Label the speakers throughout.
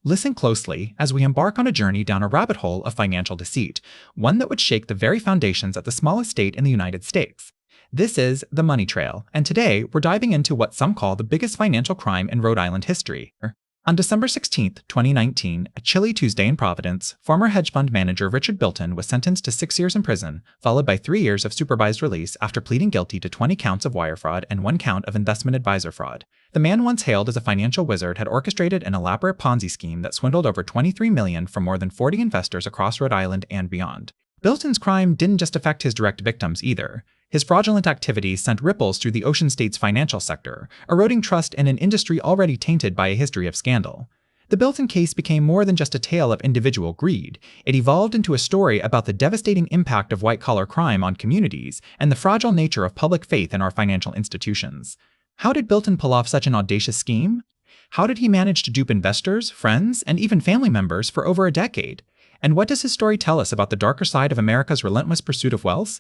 Speaker 1: Listen closely as we embark on a journey down a rabbit hole of financial deceit, one that would shake the very foundations at the smallest state in the United States. This is the money trail, and today we're diving into what some call the biggest financial crime in Rhode Island history. On December 16, 2019, a chilly Tuesday in Providence, former hedge fund manager Richard Bilton was sentenced to 6 years in prison, followed by 3 years of supervised release after pleading guilty to 20 counts of wire fraud and 1 count of investment advisor fraud. The man, once hailed as a financial wizard, had orchestrated an elaborate Ponzi scheme that swindled over $23 million from more than 40 investors across Rhode Island and beyond. Bilton's crime didn't just affect his direct victims either. His fraudulent activities sent ripples through the ocean state's financial sector, eroding trust in an industry already tainted by a history of scandal. The Bilton case became more than just a tale of individual greed. It evolved into a story about the devastating impact of white-collar crime on communities and the fragile nature of public faith in our financial institutions. How did Bilton pull off such an audacious scheme? How did he manage to dupe investors, friends, and even family members for over a decade? And what does his story tell us about the darker side of America's relentless pursuit of wealth?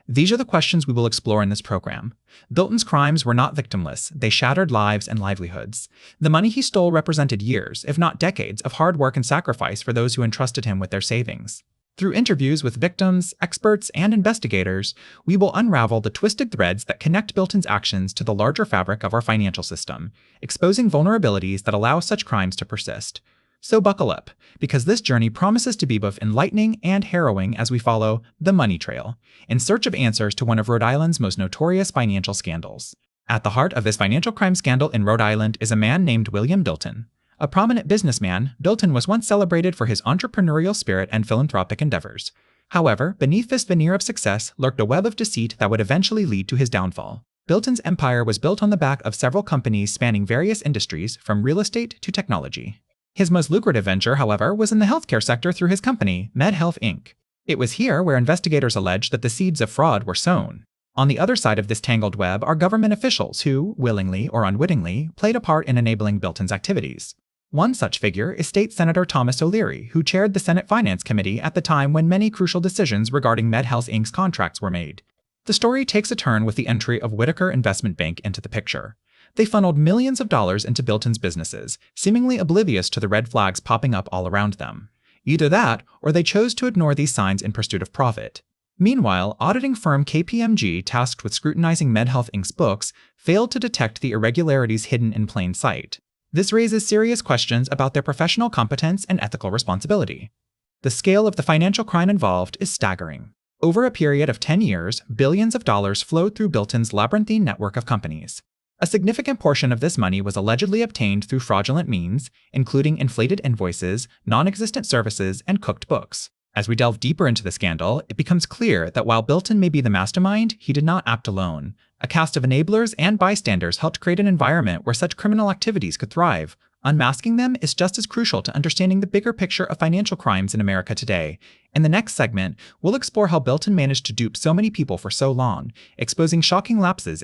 Speaker 1: These are the questions we will explore in this program. Bilton's crimes were not victimless. They shattered lives and livelihoods. The money he stole represented years, if not decades, of hard work and sacrifice for those who entrusted him with their savings. Through interviews with victims, experts, and investigators, we will unravel the twisted threads that connect Bilton's actions to the larger fabric of our financial system, exposing vulnerabilities that allow such crimes to persist. So buckle up, because this journey promises to be both enlightening and harrowing as we follow the money trail, in search of answers to one of Rhode Island's most notorious financial scandals. At the heart of this financial crime scandal in Rhode Island is a man named William Bilton. A prominent businessman, Bilton was once celebrated for his entrepreneurial spirit and philanthropic endeavors. However, beneath this veneer of success lurked a web of deceit that would eventually lead to his downfall. Bilton's empire was built on the back of several companies spanning various industries, from real estate to technology. His most lucrative venture, however, was in the healthcare sector through his company, MedHealth Inc. It was here where investigators alleged that the seeds of fraud were sown. On the other side of this tangled web are government officials who, willingly or unwittingly, played a part in enabling Bilton's activities. One such figure is State Senator Thomas O'Leary, who chaired the Senate Finance Committee at the time when many crucial decisions regarding MedHealth Inc.'s contracts were made. The story takes a turn with the entry of Whitaker Investment Bank into the picture. They funneled millions of dollars into Bilton's businesses, seemingly oblivious to the red flags popping up all around them. Either that, or they chose to ignore these signs in pursuit of profit. Meanwhile, auditing firm KPMG, tasked with scrutinizing MedHealth Inc.'s books, failed to detect the irregularities hidden in plain sight. This raises serious questions about their professional competence and ethical responsibility. The scale of the financial crime involved is staggering. Over a period of 10 years, billions of dollars flowed through Bilton's labyrinthine network of companies. A significant portion of this money was allegedly obtained through fraudulent means, including inflated invoices, non-existent services, and cooked books. As we delve deeper into the scandal, it becomes clear that while Bilton may be the mastermind, he did not act alone. A cast of enablers and bystanders helped create an environment where such criminal activities could thrive. Unmasking them is just as crucial to understanding the bigger picture of financial crimes in America today. In the next segment, we'll explore how Bilton managed to dupe so many people for so long, exposing shocking lapses